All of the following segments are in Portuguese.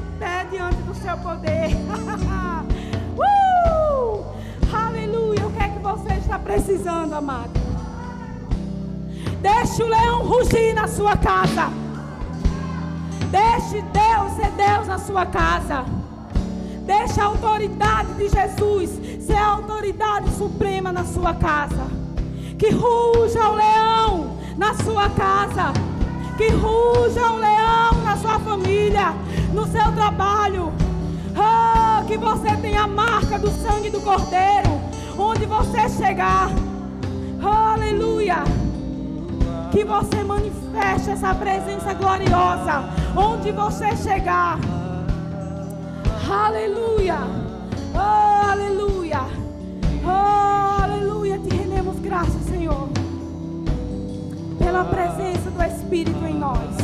de pé diante do seu poder. Aleluia. O que é que você está precisando, amado? Deixe o leão rugir na sua casa. Deixe Deus ser Deus na sua casa. Deixe a autoridade de Jesus ser a autoridade suprema na sua casa. Que ruja o leão na sua casa. Que ruja o leão na sua família, no seu trabalho. Oh, que você tenha a marca do sangue do Cordeiro onde você chegar. Oh, aleluia. Que você manifeste essa presença gloriosa onde você chegar. Aleluia. Oh, aleluia. Oh, aleluia. Te rendemos graças, Senhor, pela presença do Espírito em nós.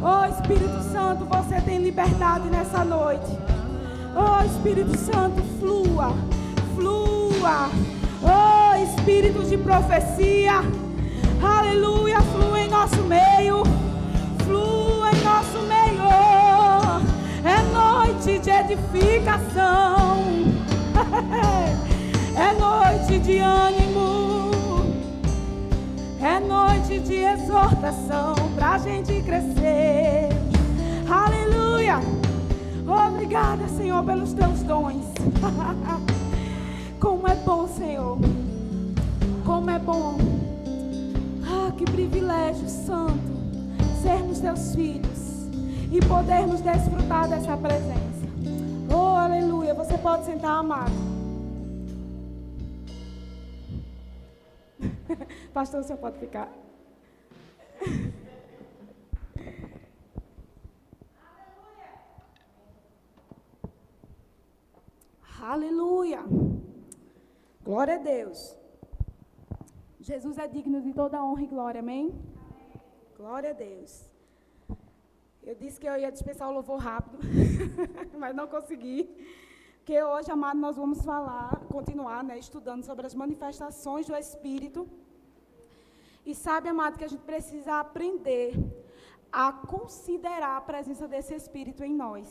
Oh, Espírito Santo, você tem liberdade nessa noite. Oh, Espírito Santo, flua, flua. Oh, Espírito de profecia, aleluia, flua em nosso meio. Flua em nosso meio. É noite de edificação. É noite de ânimo. É noite de exortação pra gente crescer. Aleluia. Obrigada, Senhor, pelos teus dons. Como é bom, Senhor. Como é bom. Ah, que privilégio santo sermos teus filhos e podermos desfrutar dessa presença. Oh, aleluia. Você pode sentar, amado. Pastor, o senhor pode ficar. Aleluia. Glória a Deus. Jesus é digno de toda honra e glória, amém? Glória a Deus. Eu disse que eu ia dispensar o louvor rápido, mas não consegui. Porque hoje, amado, nós vamos continuar, estudando sobre as manifestações do Espírito. E sabe, amado, que a gente precisa aprender a considerar a presença desse Espírito em nós.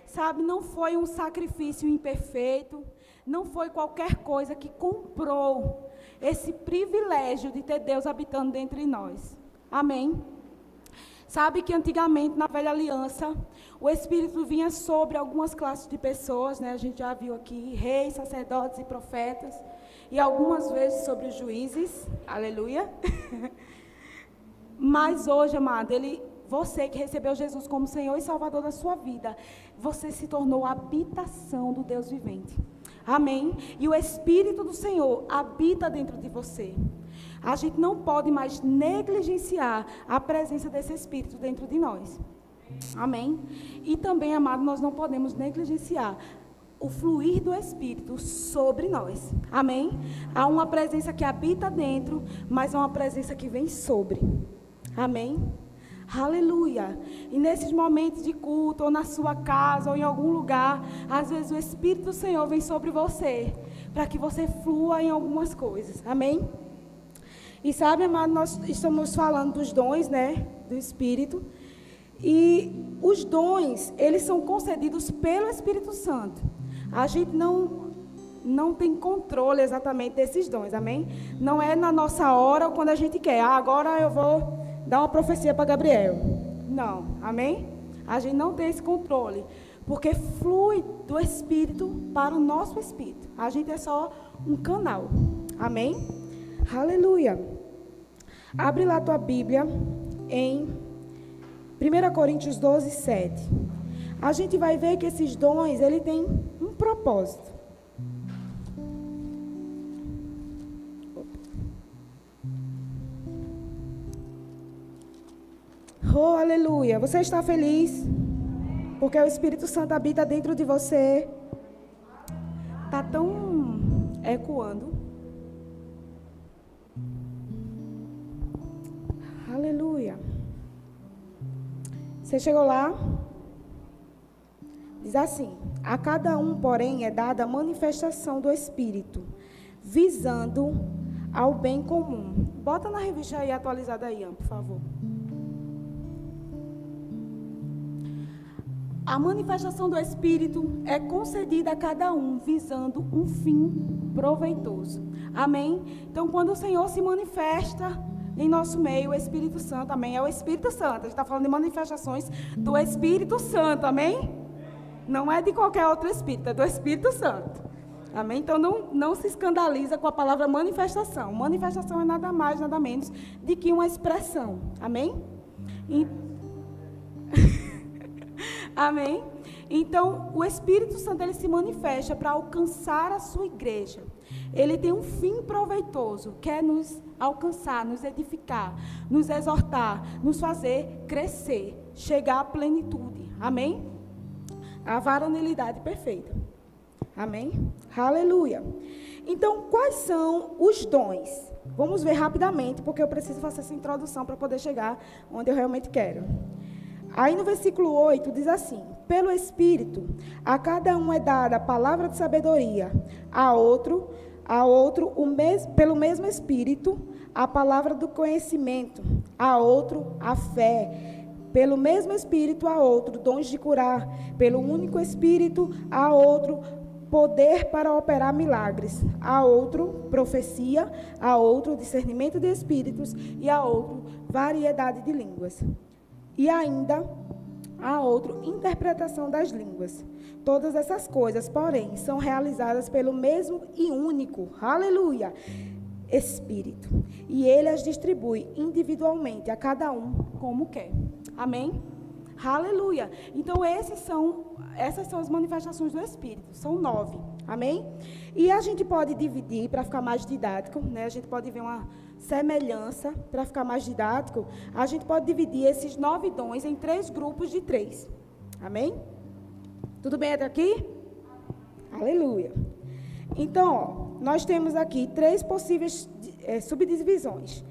Sabe, não foi um sacrifício imperfeito, não foi qualquer coisa que comprou esse privilégio de ter Deus habitando dentro de nós. Amém? Sabe que antigamente, na velha aliança, o Espírito vinha sobre algumas classes de pessoas, né? A gente já viu aqui, reis, sacerdotes e profetas, e algumas vezes sobre os juízes, aleluia. Mas hoje, amado, você que recebeu Jesus como Senhor e Salvador da sua vida, você se tornou a habitação do Deus vivente. Amém? E o Espírito do Senhor habita dentro de você. A gente não pode mais negligenciar a presença desse Espírito dentro de nós. Amém? E também, amado, nós não podemos negligenciar o fluir do Espírito sobre nós. Amém? Há uma presença que habita dentro, mas há uma presença que vem sobre. Amém? Aleluia. E nesses momentos de culto, ou na sua casa, ou em algum lugar, às vezes o Espírito do Senhor vem sobre você, para que você flua em algumas coisas. Amém? E sabe, amado, nós estamos falando dos dons, né, do Espírito. E os dons, eles são concedidos pelo Espírito Santo. A gente não tem controle exatamente desses dons, amém? Não é na nossa hora ou quando a gente quer. Agora eu vou dar uma profecia para Gabriel. Não, amém? A gente não tem esse controle, porque flui do Espírito para o nosso Espírito. A gente é só um canal, amém? Aleluia. Abre lá a tua Bíblia em 1 Coríntios 12, 7. A gente vai ver que esses dons, ele tem um propósito. Oh, aleluia. Você está feliz? Porque o Espírito Santo habita dentro de você. Está tão ecoando. Aleluia. Você chegou lá? Diz assim: a cada um, porém, é dada a manifestação do Espírito, visando ao bem comum. Bota na revista aí, atualizada aí, por favor. A manifestação do Espírito é concedida a cada um visando um fim proveitoso. Amém? Então, quando o Senhor se manifesta em nosso meio, o Espírito Santo, amém? É o Espírito Santo. A gente está falando de manifestações do Espírito Santo, amém? Não é de qualquer outro Espírito, é do Espírito Santo. Amém? Então, não se escandaliza com a palavra manifestação. Manifestação é nada mais, nada menos de que uma expressão. Amém? Amém? Então, o Espírito Santo, ele se manifesta para alcançar a sua igreja. Ele tem um fim proveitoso, que é nos alcançar, nos edificar, nos exortar, nos fazer crescer, chegar à plenitude. Amém? A varonilidade perfeita. Amém? Aleluia. Então, quais são os dons? Vamos ver rapidamente, porque eu preciso fazer essa introdução para poder chegar onde eu realmente quero. Aí no versículo 8 diz assim: pelo Espírito, a cada um é dada a palavra de sabedoria, a outro pelo mesmo Espírito, a palavra do conhecimento, a outro a fé, pelo mesmo Espírito a outro dons de curar, pelo único Espírito a outro poder para operar milagres, a outro profecia, a outro discernimento de espíritos e a outro variedade de línguas. E ainda a outro interpretação das línguas. Todas essas coisas, porém, são realizadas pelo mesmo e único, aleluia, Espírito. E ele as distribui individualmente a cada um como quer. Amém? Aleluia. Então, essas são as manifestações do Espírito. São 9. Amém? E a gente pode dividir, para ficar mais didático, né? A gente pode ver uma semelhança, para ficar mais didático, a gente pode dividir esses 9 dons em 3 grupos de 3. Amém? Tudo bem até aqui? Aleluia. Então, nós temos aqui 3 possíveis subdivisões.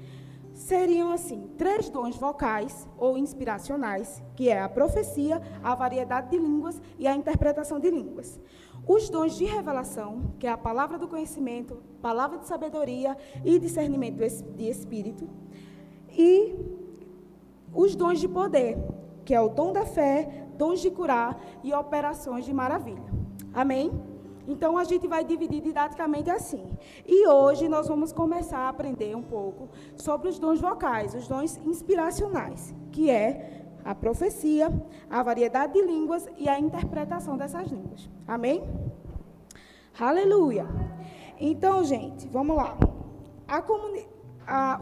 Seriam assim, 3 dons vocais ou inspiracionais, que é a profecia, a variedade de línguas e a interpretação de línguas. Os dons de revelação, que é a palavra do conhecimento, palavra de sabedoria e discernimento de espírito. E os dons de poder, que é o dom da fé, dons de curar e operações de maravilha. Amém? Então, a gente vai dividir didaticamente assim. E hoje nós vamos começar a aprender um pouco sobre os dons vocais, os dons inspiracionais, que é a profecia, a variedade de línguas e a interpretação dessas línguas. Amém? Aleluia. Então, gente, vamos lá.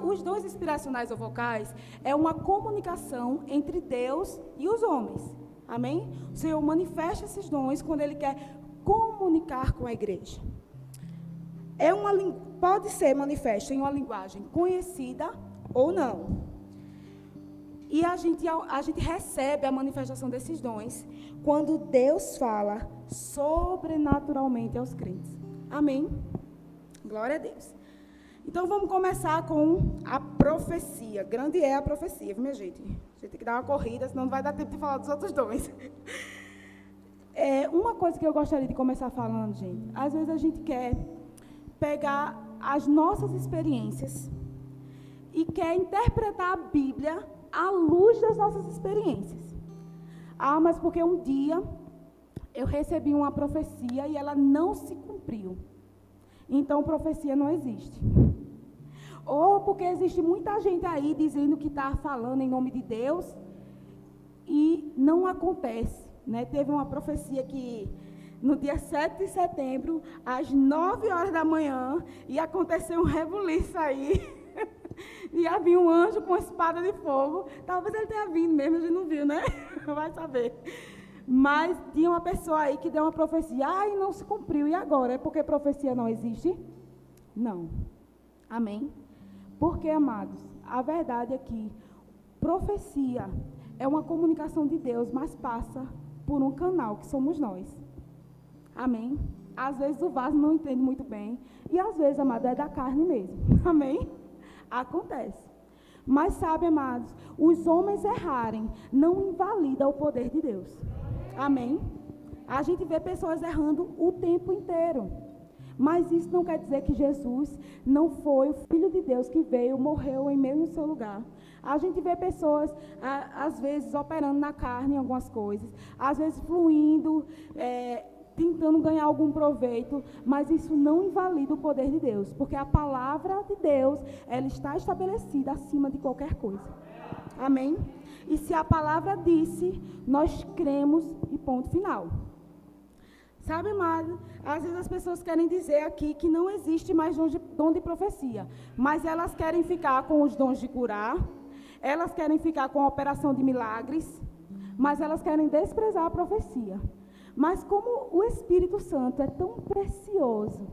Os dons inspiracionais ou vocais é uma comunicação entre Deus e os homens. Amém? O Senhor manifesta esses dons quando Ele quer comunicar com a igreja. Pode ser manifesto em uma linguagem conhecida ou não. E a gente recebe a manifestação desses dons quando Deus fala sobrenaturalmente aos crentes. Amém? Glória a Deus. Então, vamos começar com a profecia. Grande é a profecia, viu, minha gente? A gente tem que dar uma corrida, senão não vai dar tempo de falar dos outros dons. Uma coisa que eu gostaria de começar falando, gente, às vezes a gente quer pegar as nossas experiências e quer interpretar a Bíblia à luz das nossas experiências. Mas porque um dia eu recebi uma profecia e ela não se cumpriu. Então, profecia não existe. Ou porque existe muita gente aí dizendo que está falando em nome de Deus e não acontece. Né? Teve uma profecia que no dia 7 de setembro, às 9 horas da manhã, ia acontecer um rebuliço aí. E havia um anjo com uma espada de fogo. Talvez ele tenha vindo mesmo, a gente não viu, né? Vai saber. Mas tinha uma pessoa aí que deu uma profecia. E não se cumpriu. E agora? É porque profecia não existe? Não. Amém? Porque, amados, a verdade é que profecia é uma comunicação de Deus, mas passa por um canal, que somos nós. Amém? Às vezes o vaso não entende muito bem. E às vezes, amado, é da carne mesmo. Amém? Acontece. Mas sabe, amados, os homens errarem não invalida o poder de Deus. Amém? A gente vê pessoas errando o tempo inteiro. Mas isso não quer dizer que Jesus não foi o Filho de Deus que veio, morreu em meio no seu lugar. A gente vê pessoas, às vezes, operando na carne em algumas coisas, às vezes fluindo, tentando ganhar algum proveito, mas isso não invalida o poder de Deus, porque a palavra de Deus, ela está estabelecida acima de qualquer coisa. Amém? E se a palavra disse, nós cremos e ponto final. Sabe, amado, às vezes as pessoas querem dizer aqui que não existe mais dom de profecia, mas elas querem ficar com os dons de curar, elas querem ficar com a operação de milagres, mas elas querem desprezar a profecia. Mas como o Espírito Santo é tão precioso,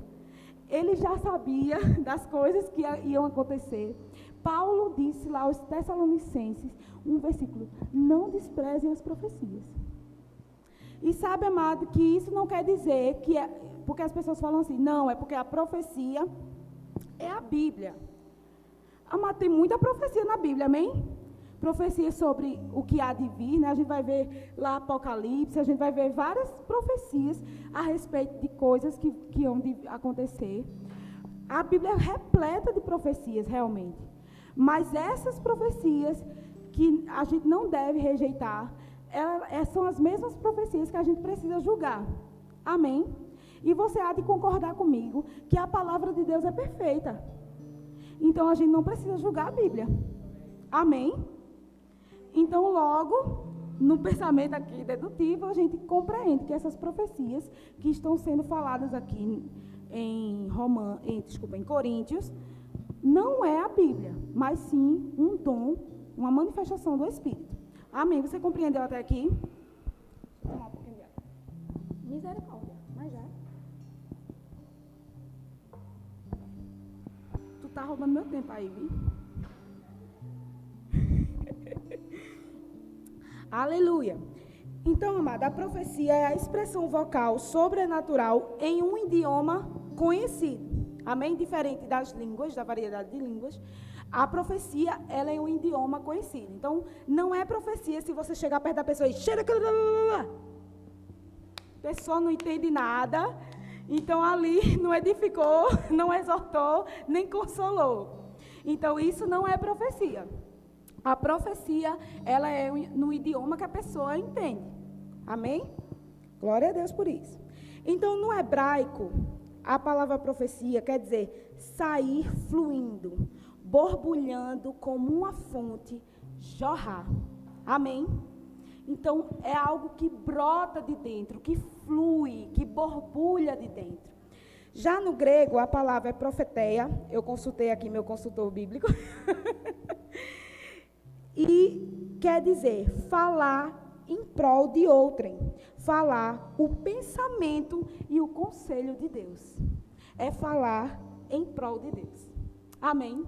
ele já sabia das coisas que iam acontecer. Paulo disse lá aos Tessalonicenses, um versículo, não desprezem as profecias. E sabe, amado, que isso não quer dizer que porque as pessoas falam assim, não, é porque a profecia é a Bíblia. Amado, tem muita profecia na Bíblia, amém? Profecia sobre o que há de vir, né? A gente vai ver lá Apocalipse, a gente vai ver várias profecias a respeito de coisas que hão de acontecer. A Bíblia é repleta de profecias, realmente. Mas essas profecias que a gente não deve rejeitar, são as mesmas profecias que a gente precisa julgar. Amém? E você há de concordar comigo que a palavra de Deus é perfeita. Então, a gente não precisa julgar a Bíblia. Amém? Então, logo, no pensamento aqui dedutivo, a gente compreende que essas profecias que estão sendo faladas aqui em Coríntios, não é a Bíblia, mas sim um dom, uma manifestação do Espírito. Amém? Você compreendeu até aqui? Deixa eu tomar um pouquinho de água. Misericórdia, mas já. Tu tá roubando meu tempo aí, viu? Aleluia. Então, amada, a profecia é a expressão vocal sobrenatural em um idioma conhecido. Amém? Diferente das línguas, da variedade de línguas. A profecia, ela é um idioma conhecido. Então, não é profecia se você chegar perto da pessoa e... A pessoa não entende nada. Então, ali não edificou, não exortou, nem consolou. Então, isso não é profecia. A profecia, ela é no idioma que a pessoa entende. Amém? Glória a Deus por isso. Então, no hebraico, a palavra profecia quer dizer sair fluindo, borbulhando como uma fonte, jorrar. Amém? Então, é algo que brota de dentro, que flui, que borbulha de dentro. Já no grego, a palavra é profeteia. Eu consultei aqui meu consultor bíblico. E quer dizer falar em prol de outrem. Falar o pensamento e o conselho de Deus. É falar em prol de Deus. Amém?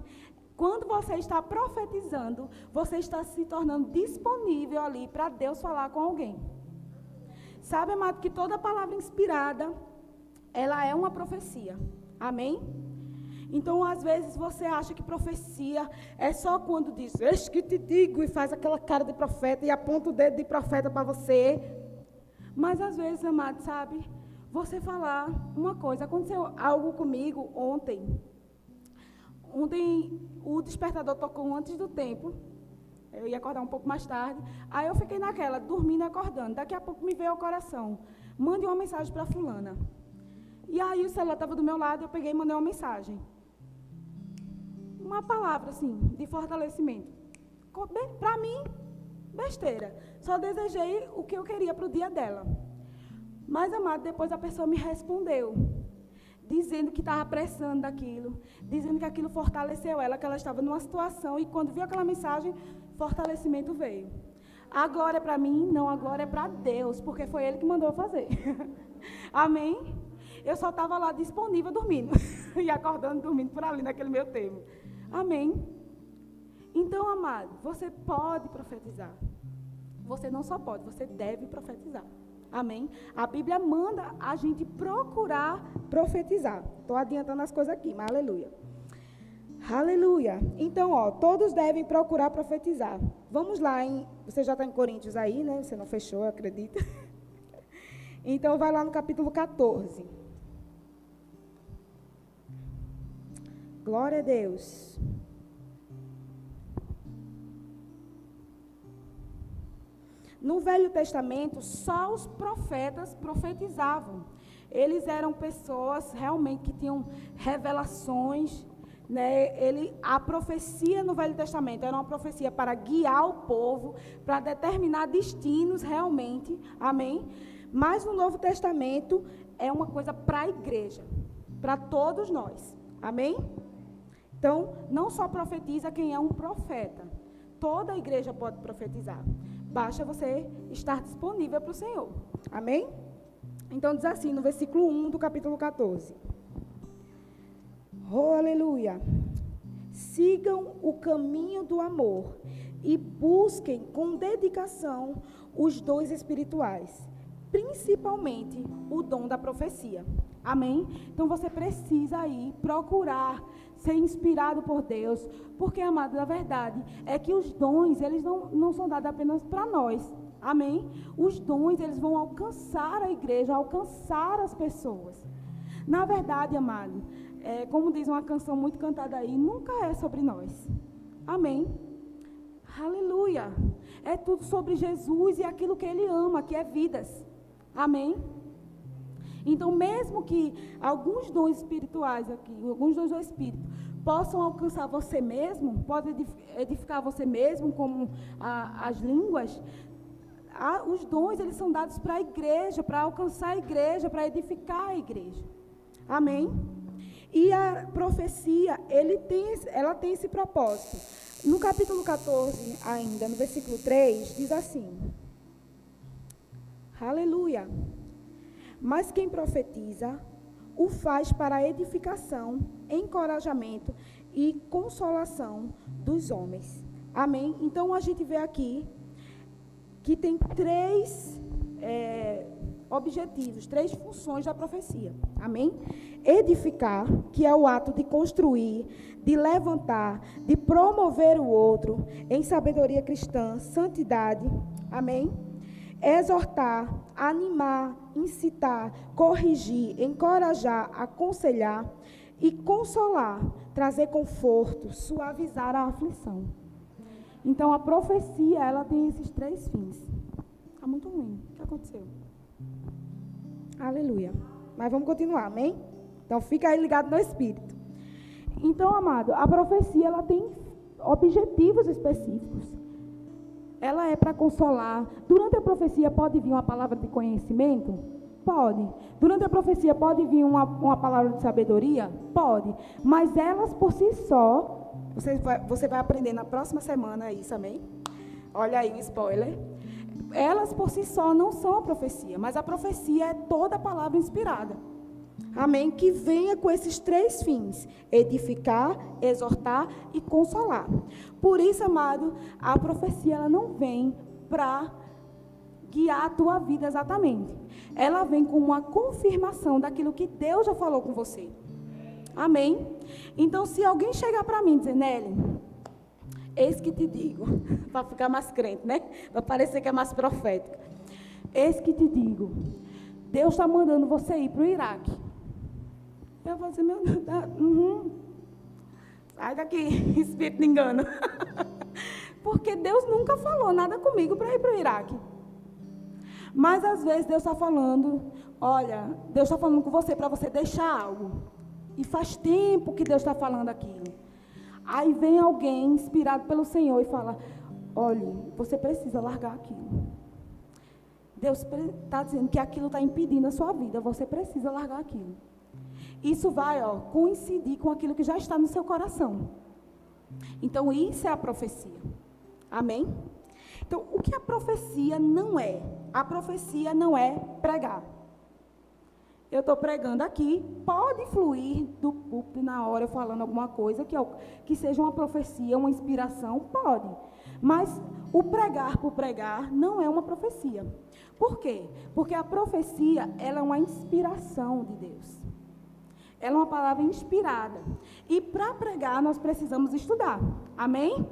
Quando você está profetizando, você está se tornando disponível ali para Deus falar com alguém. Sabe, amado, que toda palavra inspirada, ela é uma profecia. Amém? Então, às vezes, você acha que profecia é só quando diz, eis que te digo, e faz aquela cara de profeta e aponta o dedo de profeta para você. Mas, às vezes, amado, sabe, você falar uma coisa. Aconteceu algo comigo ontem. Ontem, o despertador tocou antes do tempo. Eu ia acordar um pouco mais tarde. Aí eu fiquei naquela, dormindo e acordando. Daqui a pouco me veio ao coração. Mande uma mensagem para fulana. E aí o celular estava do meu lado, eu peguei e mandei uma mensagem. Uma palavra, assim, de fortalecimento. Para mim, besteira. Só desejei o que eu queria para o dia dela. Mas, amado, depois a pessoa me respondeu, dizendo que estava precisando daquilo, dizendo que aquilo fortaleceu ela, que ela estava numa situação, e quando viu aquela mensagem, fortalecimento veio. A glória é para mim? Não, a glória é para Deus, porque foi Ele que mandou eu fazer. Amém? Eu só estava lá disponível, dormindo, e acordando, dormindo por ali, naquele meu tempo. Amém? Então, amado, você pode profetizar. Você não só pode, você deve profetizar. Amém? A Bíblia manda a gente procurar profetizar. Estou adiantando as coisas aqui, mas aleluia. Aleluia. Então, todos devem procurar profetizar. Vamos lá, você já está em Coríntios aí, né? Você não fechou, eu acredito. Então, vai lá no capítulo 14. Glória a Deus. No Velho Testamento, só os profetas profetizavam. Eles eram pessoas realmente que tinham revelações, né? A profecia no Velho Testamento era uma profecia para guiar o povo, para determinar destinos realmente, amém? Mas no Novo Testamento é uma coisa para a igreja, para todos nós, amém? Então, não só profetiza quem é um profeta, toda a igreja pode profetizar, basta você estar disponível para o Senhor, amém? Então diz assim no versículo 1 do capítulo 14. Oh, aleluia! Sigam o caminho do amor e busquem com dedicação os dons espirituais, principalmente o dom da profecia. Amém? Então você precisa aí procurar ser inspirado por Deus, porque, amado, a verdade é que os dons, eles não são dados apenas para nós. Amém? Os dons, eles vão alcançar a igreja, alcançar as pessoas. Na verdade, amado, como diz uma canção muito cantada aí, nunca é sobre nós. Amém? Aleluia! É tudo sobre Jesus e aquilo que Ele ama, que é vidas. Amém? Então, mesmo que alguns dons espirituais aqui, alguns dons do Espírito, possam alcançar você mesmo, pode edificar você mesmo, como as línguas, os dons, eles são dados para a igreja, para alcançar a igreja, para edificar a igreja. Amém? E a profecia, ela tem esse propósito. No capítulo 14, ainda, no versículo 3, diz assim: aleluia! Mas quem profetiza, o faz para a edificação, encorajamento e consolação dos homens. Amém? Então, a gente vê aqui que tem três objetivos, três funções da profecia. Amém? Edificar, que é o ato de construir, de levantar, de promover o outro em sabedoria cristã, santidade. Amém? Exortar, animar, incitar, corrigir, encorajar, aconselhar e consolar, trazer conforto, suavizar a aflição. Então, a profecia, ela tem esses três fins. Está muito ruim. O que aconteceu? Aleluia. Mas vamos continuar, amém? Então, fica aí ligado no Espírito. Então, amado, a profecia, ela tem objetivos específicos. Ela é para consolar. Durante a profecia pode vir uma palavra de conhecimento? Pode. Durante a profecia pode vir uma palavra de sabedoria? Pode. Mas elas por si só, você vai aprender na próxima semana isso, amém? Olha aí o spoiler. Elas por si só não são a profecia, mas a profecia é toda a palavra inspirada. Amém? Que venha com esses três fins: edificar, exortar e consolar. Por isso, amado, a profecia ela não vem para guiar a tua vida exatamente. Ela vem com uma confirmação daquilo que Deus já falou com você. Amém? Então, se alguém chegar para mim e dizer: Nelly, eis que te digo, para ficar mais crente, né? Para parecer que é mais profética. Eis que te digo, Deus está mandando você ir para o Iraque. Eu vou dizer: meu Deus, sai daqui, espírito de engano. Porque Deus nunca falou nada comigo para ir para o Iraque. Mas às vezes Deus está falando: olha, Deus está falando com você para você deixar algo. E faz tempo que Deus está falando aquilo. Aí vem alguém inspirado pelo Senhor e fala: olha, você precisa largar aquilo. Deus está dizendo que aquilo está impedindo a sua vida, você precisa largar aquilo. Isso vai coincidir com aquilo que já está no seu coração. Então, isso é a profecia. Amém? Então, o que a profecia não é? A profecia não é pregar. Eu estou pregando aqui, pode fluir do púlpito na hora, falando alguma coisa que seja uma profecia, uma inspiração, pode. Mas o pregar por pregar não é uma profecia. Por quê? Porque a profecia, ela é uma inspiração de Deus. Ela é uma palavra inspirada. E para pregar, nós precisamos estudar. Amém?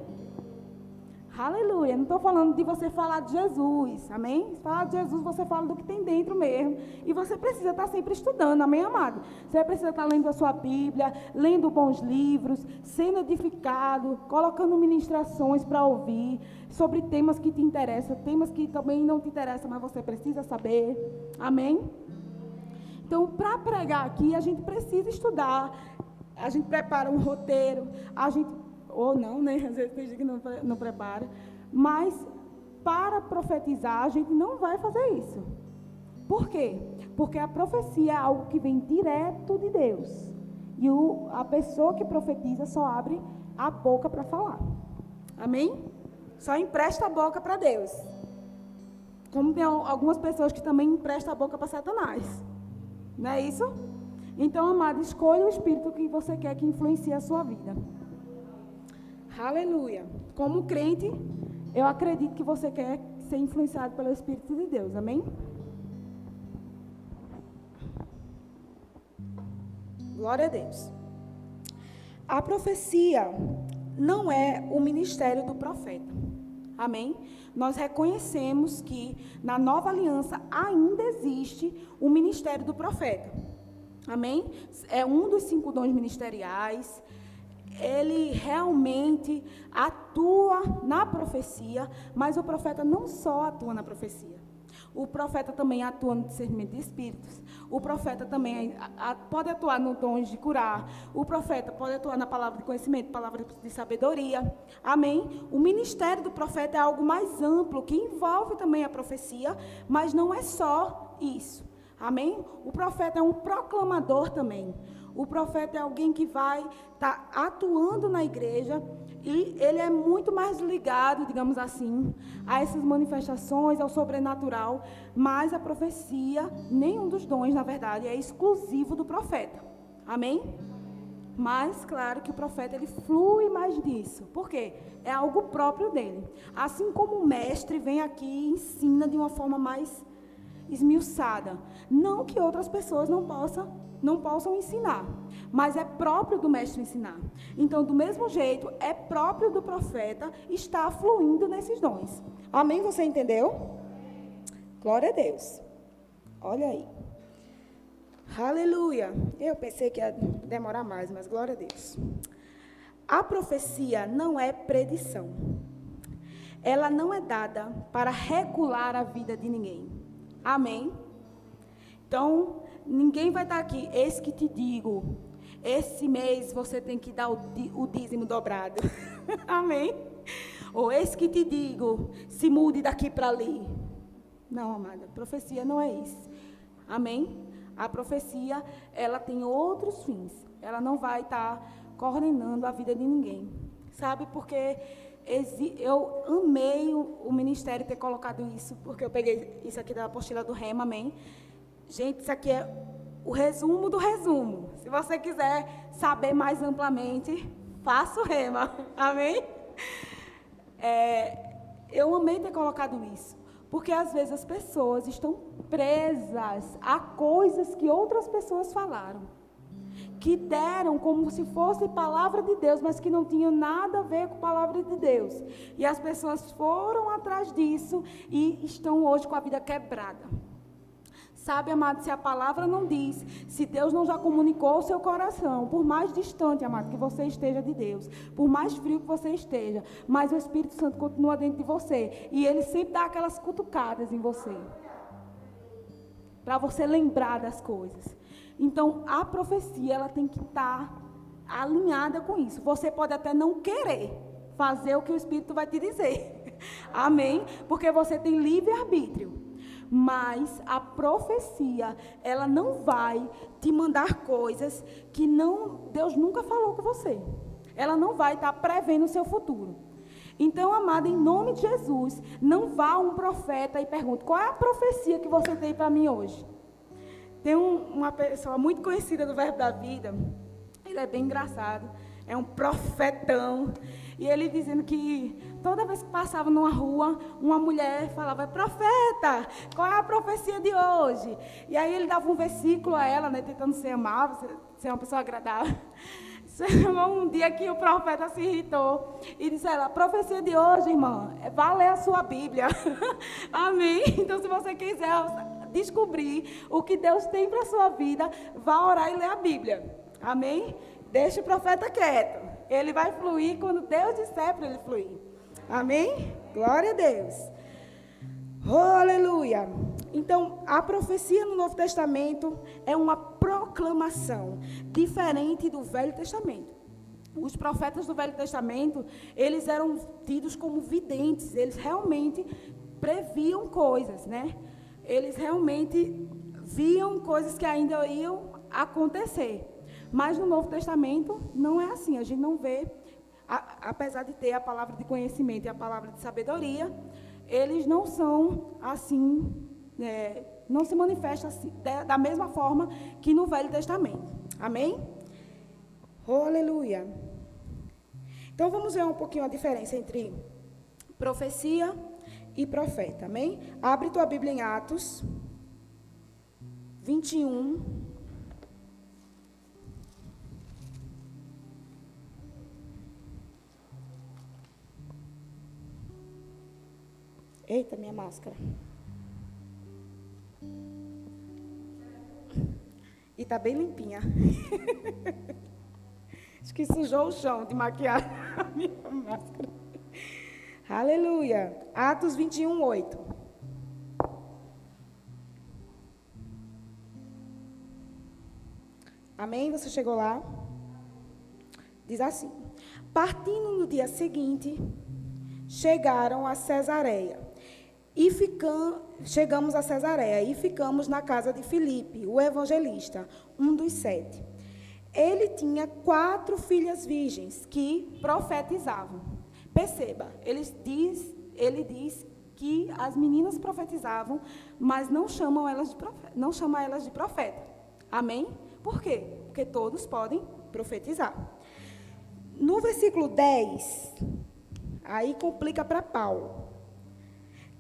Aleluia. Não estou falando de você falar de Jesus. Amém? Falar de Jesus, você fala do que tem dentro mesmo. E você precisa estar sempre estudando. Amém, amado? Você precisa estar lendo a sua Bíblia, lendo bons livros, sendo edificado, colocando ministrações para ouvir sobre temas que te interessam, temas que também não te interessam, mas você precisa saber. Amém? Então, para pregar aqui, a gente precisa estudar. A gente prepara um roteiro, ou não, né? Às vezes tem gente que não prepara. Mas, para profetizar, a gente não vai fazer isso. Por quê? Porque a profecia é algo que vem direto de Deus. E a pessoa que profetiza só abre a boca para falar. Amém? Só empresta a boca para Deus. Como tem algumas pessoas que também emprestam a boca para Satanás. Não é isso? Então, amado, escolha o espírito que você quer que influencie a sua vida. Aleluia. Como crente, eu acredito que você quer ser influenciado pelo Espírito de Deus. Amém? Glória a Deus. A profecia não é o ministério do profeta. Amém? Nós reconhecemos que na nova aliança ainda existe o ministério do profeta. Amém? É um dos 5 dons ministeriais. Ele realmente atua na profecia, mas o profeta não só atua na profecia. O profeta também atua no discernimento de espíritos. O profeta também pode atuar no dom de curar. O profeta pode atuar na palavra de conhecimento, palavra de sabedoria. Amém? O ministério do profeta é algo mais amplo, que envolve também a profecia, mas não é só isso. Amém? O profeta é um proclamador também. O profeta é alguém que vai estar atuando na igreja e ele é muito mais ligado, digamos assim, a essas manifestações, ao sobrenatural, mas a profecia, nenhum dos dons, na verdade, é exclusivo do profeta. Amém? Mas, claro que o profeta, ele flui mais disso. Por quê? É algo próprio dele. Assim como o mestre vem aqui e ensina de uma forma mais esmiuçada. Não que outras pessoas não possam ensinar, mas é próprio do mestre ensinar. Então, do mesmo jeito, é próprio do profeta estar fluindo nesses dons. Amém? Você entendeu? Glória a Deus. Olha aí. Aleluia. Eu pensei que ia demorar mais, mas glória a Deus. A profecia não é predição. Ela não é dada para regular a vida de ninguém. Amém? Então, ninguém vai estar aqui, eis que te digo, esse mês você tem que dar o dízimo dobrado. Amém? Ou eis que te digo, se mude daqui para ali. Não, amada, profecia não é isso. Amém? A profecia, ela tem outros fins. Ela não vai estar coordenando a vida de ninguém. Sabe, porque eu amei o ministério ter colocado isso, porque eu peguei isso aqui da apostila do Rema, amém? Gente, isso aqui é o resumo do resumo. Se você quiser saber mais amplamente, faça o Rema, amém? Eu amei ter colocado isso, porque às vezes as pessoas estão presas a coisas que outras pessoas falaram, que deram como se fosse palavra de Deus, mas que não tinham nada a ver com a palavra de Deus. E as pessoas foram atrás disso e estão hoje com a vida quebrada. Sabe, amado, se a palavra não diz, se Deus não já comunicou o seu coração, por mais distante, amado, que você esteja de Deus, por mais frio que você esteja, mas o Espírito Santo continua dentro de você. E ele sempre dá aquelas cutucadas em você, para você lembrar das coisas. Então, a profecia, ela tem que estar alinhada com isso. Você pode até não querer fazer o que o Espírito vai te dizer. Amém? Porque você tem livre-arbítrio. Mas a profecia, ela não vai te mandar coisas que Deus nunca falou com você. Ela não vai estar prevendo o seu futuro. Então, amada, em nome de Jesus, não vá a um profeta e pergunte, qual é a profecia que você tem para mim hoje? Tem uma pessoa muito conhecida do Verbo da Vida, ele é bem engraçado, é um profetão, e ele dizendo que toda vez que passava numa rua, uma mulher falava, profeta, qual é a profecia de hoje? E aí ele dava um versículo a ela, né, tentando ser amável, ser uma pessoa agradável. Chegou um dia que o profeta se irritou e disse: a profecia de hoje, irmã, vá ler a sua Bíblia. Amém? Então, se você quiser descobrir o que Deus tem para a sua vida, vá orar e ler a Bíblia. Amém? Deixe o profeta quieto. Ele vai fluir quando Deus disser para ele fluir. Amém? Glória a Deus. Oh, aleluia. Então, a profecia no Novo Testamento é uma proclamação diferente do Velho Testamento. Os profetas do Velho Testamento, eles eram tidos como videntes, eles realmente previam coisas, né? Eles realmente viam coisas que ainda iam acontecer. Mas no Novo Testamento não é assim, a gente não vê, apesar de ter a palavra de conhecimento e a palavra de sabedoria, eles não são assim, não se manifestam assim, da mesma forma que no Velho Testamento. Amém? Oh, aleluia. Então, vamos ver um pouquinho a diferença entre profecia e profeta. Amém? Abre tua Bíblia em Atos 21. Eita, minha máscara. E tá bem limpinha. Acho que sujou o chão de maquiagem a minha máscara. Aleluia. Atos 21, 8. Amém? Você chegou lá? Diz assim: partindo no dia seguinte, chegaram a Cesareia. Chegamos a Cesareia e ficamos na casa de Filipe, o evangelista, um dos 7. Ele tinha 4 filhas virgens que profetizavam. Perceba, ele diz que as meninas profetizavam, mas não chama elas de profeta. Amém? Por quê? Porque todos podem profetizar. No versículo 10, aí complica para Paulo.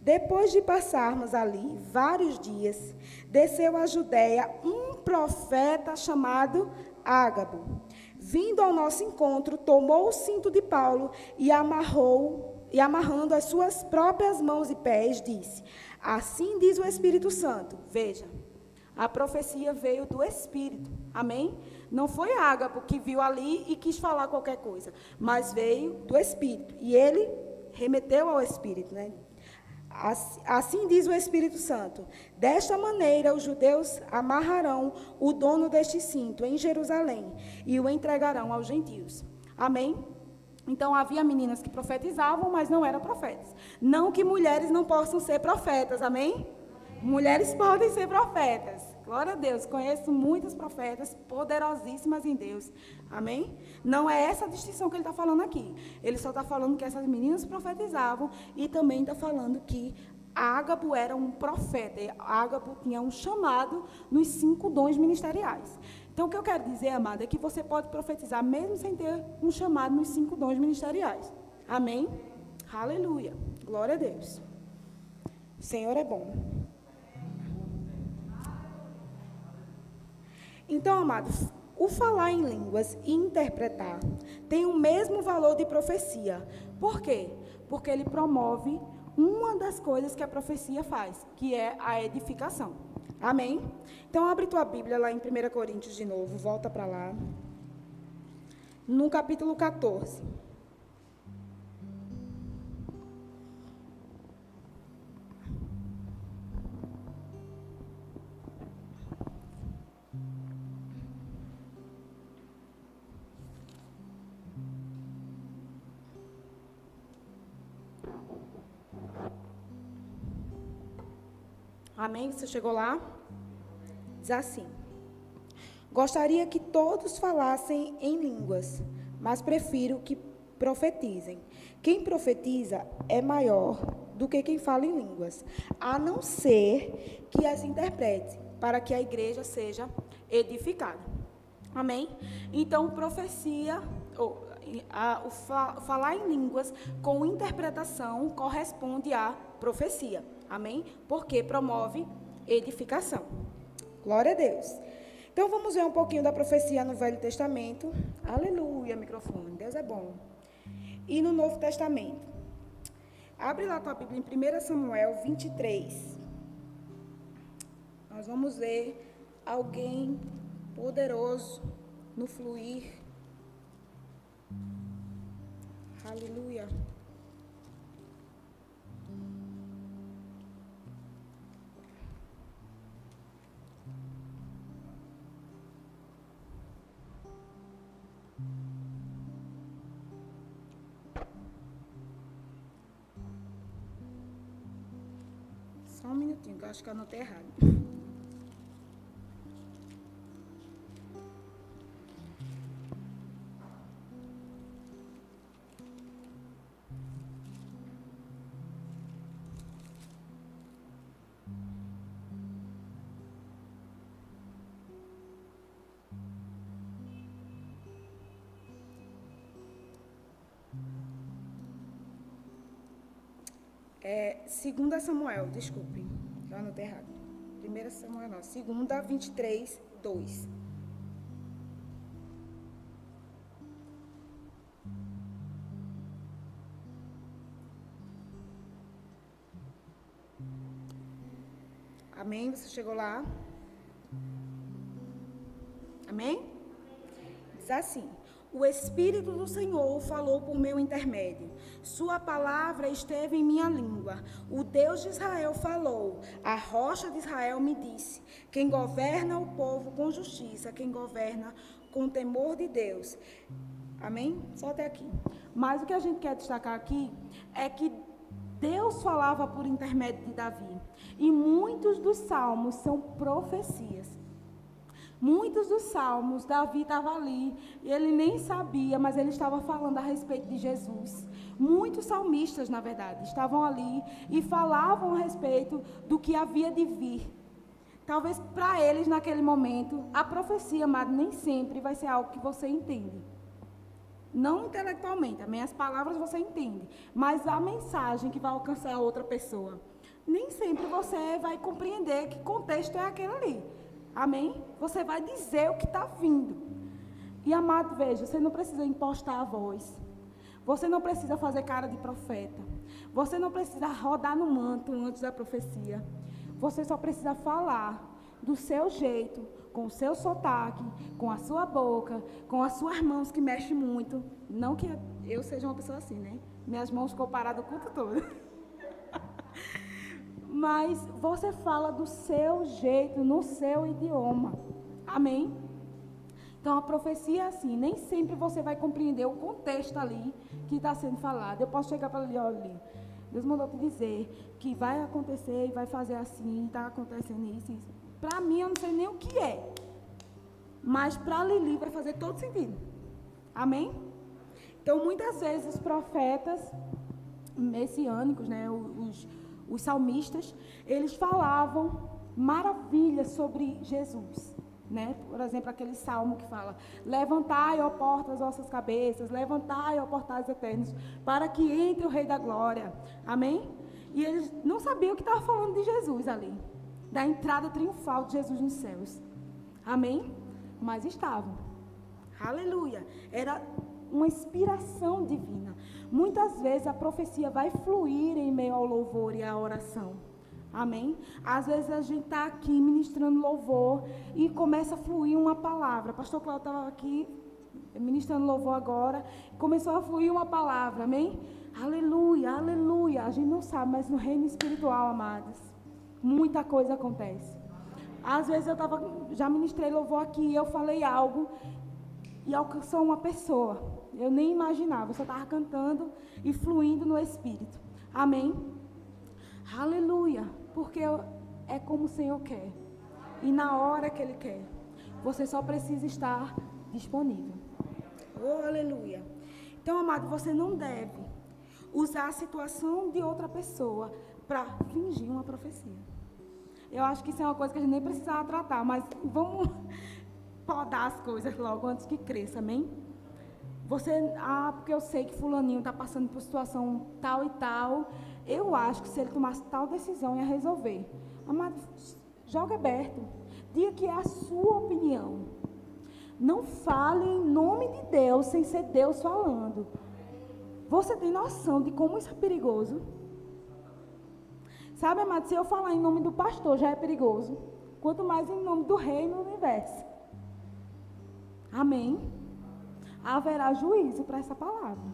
Depois de passarmos ali vários dias, desceu à Judéia um profeta chamado Ágabo. Vindo ao nosso encontro, tomou o cinto de Paulo e amarrando as suas próprias mãos e pés, disse: assim diz o Espírito Santo. Veja, a profecia veio do Espírito. Amém? Não foi Ágabo que viu ali e quis falar qualquer coisa, mas veio do Espírito. E ele remeteu ao Espírito, né? Assim diz o Espírito Santo: desta maneira os judeus amarrarão o dono deste cinto em Jerusalém e o entregarão aos gentios. Amém? Então, havia meninas que profetizavam, mas não eram profetas. Não que mulheres não possam ser profetas, amém? Mulheres podem ser profetas. Glória a Deus, conheço muitas profetas poderosíssimas em Deus. Amém? Não é essa a distinção que ele está falando aqui. Ele só está falando que essas meninas profetizavam e também está falando que Ágabo era um profeta. Ágabo tinha um chamado nos 5 dons ministeriais. Então, o que eu quero dizer, amada, é que você pode profetizar mesmo sem ter um chamado nos 5 dons ministeriais. Amém? Aleluia. Glória a Deus. O Senhor é bom. Então, amados, o falar em línguas e interpretar tem o mesmo valor de profecia. Por quê? Porque ele promove uma das coisas que a profecia faz, que é a edificação. Amém? Então, abre tua Bíblia lá em 1 Coríntios de novo, volta para lá. No capítulo 14. Amém? Você chegou lá? Diz assim: gostaria que todos falassem em línguas, mas prefiro que profetizem. Quem profetiza é maior do que quem fala em línguas, a não ser que as interprete, para que a igreja seja edificada. Amém? Então, profecia, falar em línguas com interpretação corresponde à profecia. Amém? Porque promove edificação. Glória a Deus. Então, vamos ver um pouquinho da profecia no Velho Testamento. Aleluia, microfone. Deus é bom. E no Novo Testamento. Abre lá a tua Bíblia em 1 Samuel 23. Nós vamos ver alguém poderoso no fluir. Aleluia. Só um minutinho, que eu acho que eu anotei errado. É 2 Samuel, desculpem, eu anotei errado. 1 Samuel não, 2, 23, 2. Amém? Você chegou lá? Amém? Diz assim: o Espírito do Senhor falou por meu intermédio. Sua palavra esteve em minha língua. O Deus de Israel falou. A rocha de Israel me disse. Quem governa o povo com justiça, quem governa com temor de Deus. Amém? Só até aqui. Mas o que a gente quer destacar aqui é que Deus falava por intermédio de Davi. E muitos dos salmos são profecias. Muitos dos salmos, Davi estava ali, e ele nem sabia, mas ele estava falando a respeito de Jesus. Muitos salmistas, na verdade, estavam ali e falavam a respeito do que havia de vir. Talvez para eles, naquele momento, a profecia, amado, nem sempre vai ser algo que você entende. Não intelectualmente, amém? As palavras você entende, mas a mensagem que vai alcançar a outra pessoa, nem sempre você vai compreender que contexto é aquele ali. Amém? Você vai dizer o que está vindo. E, amado, veja, você não precisa impostar a voz. Você não precisa fazer cara de profeta. Você não precisa rodar no manto antes da profecia. Você só precisa falar do seu jeito, com o seu sotaque, com a sua boca, com as suas mãos que mexem muito. Não que eu seja uma pessoa assim, né? Minhas mãos ficou paradas o culto todo. Mas você fala do seu jeito, no seu idioma. Amém? Então, a profecia é assim. Nem sempre você vai compreender o contexto ali que está sendo falado. Eu posso chegar para ele, olha, Deus mandou te dizer que vai acontecer e vai fazer assim, está acontecendo isso. Para mim, eu não sei nem o que é. Mas para Lili vai fazer todo sentido. Amém? Então, muitas vezes, os profetas messiânicos, né, os salmistas, eles falavam maravilhas sobre Jesus, né? Por exemplo, aquele salmo que fala: levantai, ó portas, vossas cabeças, levantai, ó portais eternos, para que entre o Rei da Glória. Amém? E eles não sabiam que estava falando de Jesus ali, da entrada triunfal de Jesus nos céus. Amém? Mas estavam. Aleluia. Era uma inspiração divina. Muitas vezes a profecia vai fluir em meio ao louvor e à oração. Amém? Às vezes a gente está aqui ministrando louvor e começa a fluir uma palavra. Pastor Cláudio estava aqui ministrando louvor agora, começou a fluir uma palavra. Amém? Aleluia, aleluia. A gente não sabe, mas no reino espiritual, amados, muita coisa acontece. Às vezes já ministrei louvor aqui e eu falei algo e alcançou uma pessoa. Eu nem imaginava, eu só estava cantando e fluindo no Espírito. Amém? Aleluia. Porque é como o Senhor quer. E na hora que Ele quer. Você só precisa estar disponível. Oh, aleluia. Então, amado, você não deve usar a situação de outra pessoa para fingir uma profecia. Eu acho que isso é uma coisa que a gente nem precisava tratar, mas vamos podar as coisas logo antes que cresça, amém? Porque eu sei que fulaninho está passando por situação tal e tal, eu acho que se ele tomasse tal decisão ia resolver. Amado, joga aberto. Diga que é a sua opinião. Não fale em nome de Deus sem ser Deus falando. Você tem noção de como isso é perigoso? Sabe, amado, se eu falar em nome do pastor já é perigoso. Quanto mais em nome do reino do universo. Amém? Haverá juízo para essa palavra.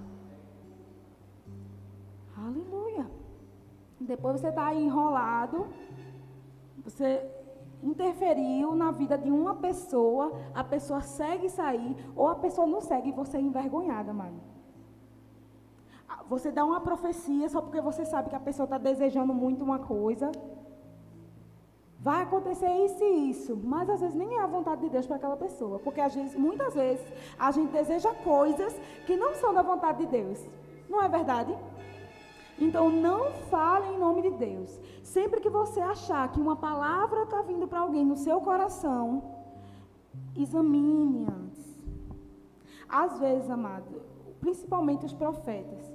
Aleluia. Depois você está aí enrolado. Você interferiu na vida de uma pessoa. A pessoa segue sair. Ou a pessoa não segue e você é envergonhada, amado. Você dá uma profecia só porque você sabe que a pessoa está desejando muito uma coisa. Vai acontecer isso e isso, mas às vezes nem é a vontade de Deus para aquela pessoa, porque muitas vezes a gente deseja coisas que não são da vontade de Deus, não é verdade? Então não fale em nome de Deus. Sempre que você achar que uma palavra está vindo para alguém no seu coração, examine antes. Às vezes, amado, principalmente os profetas,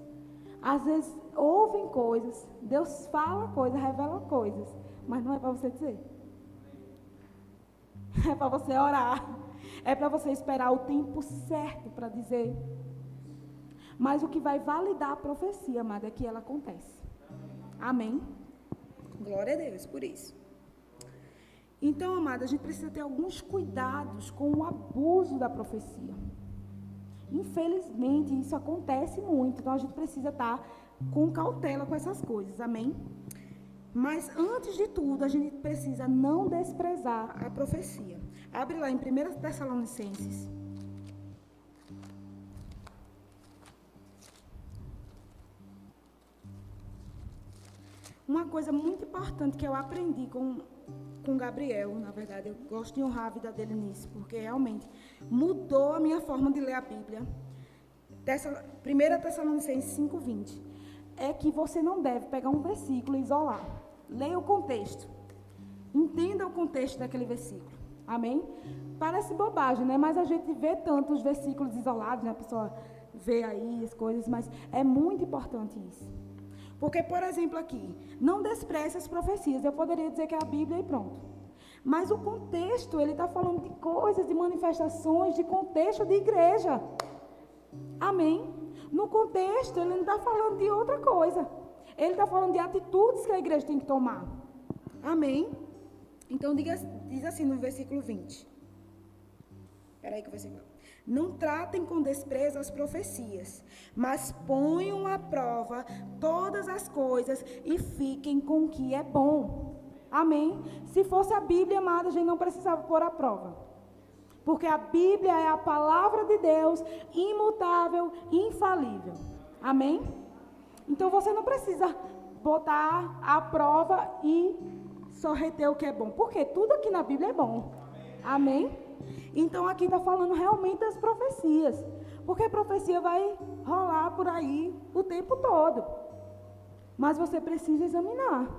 às vezes ouvem coisas, Deus fala coisas, revela coisas, mas não é para você dizer. É para você orar. É para você esperar o tempo certo para dizer. Mas o que vai validar a profecia, amada, é que ela acontece. Amém? Glória a Deus por isso. Então, amada, a gente precisa ter alguns cuidados com o abuso da profecia. Infelizmente, isso acontece muito. Então, a gente precisa estar com cautela com essas coisas. Amém? Mas, antes de tudo, a gente precisa não desprezar a profecia. Abre lá em 1 Tessalonicenses. Uma coisa muito importante que eu aprendi com Gabriel, na verdade, eu gosto de honrar a vida dele nisso, porque realmente mudou a minha forma de ler a Bíblia. 1 Tessalonicenses 5:20. É que você não deve pegar um versículo e isolar. Leia o contexto. Entenda o contexto daquele versículo. Amém? Parece bobagem, né? Mas a gente vê tanto os versículos isolados, né? A pessoa vê aí as coisas, mas é muito importante isso. Porque, por exemplo, aqui, não despreze as profecias. Eu poderia dizer que é a Bíblia e pronto. Mas o contexto, ele está falando de coisas, de manifestações, de contexto de igreja. Amém? No contexto, ele não está falando de outra coisa. Ele está falando de atitudes que a igreja tem que tomar. Amém? Então, diz assim no versículo 20. Espera aí que o versículo... Não tratem com desprezo as profecias, mas ponham à prova todas as coisas e fiquem com o que é bom. Amém? Se fosse a Bíblia, amada, a gente não precisava pôr à prova. Porque a Bíblia é a palavra de Deus, imutável, infalível. Amém? Então você não precisa botar à prova e só reter o que é bom. Porque tudo aqui na Bíblia é bom. Amém? Então aqui está falando realmente das profecias. Porque a profecia vai rolar por aí o tempo todo. Mas você precisa examinar.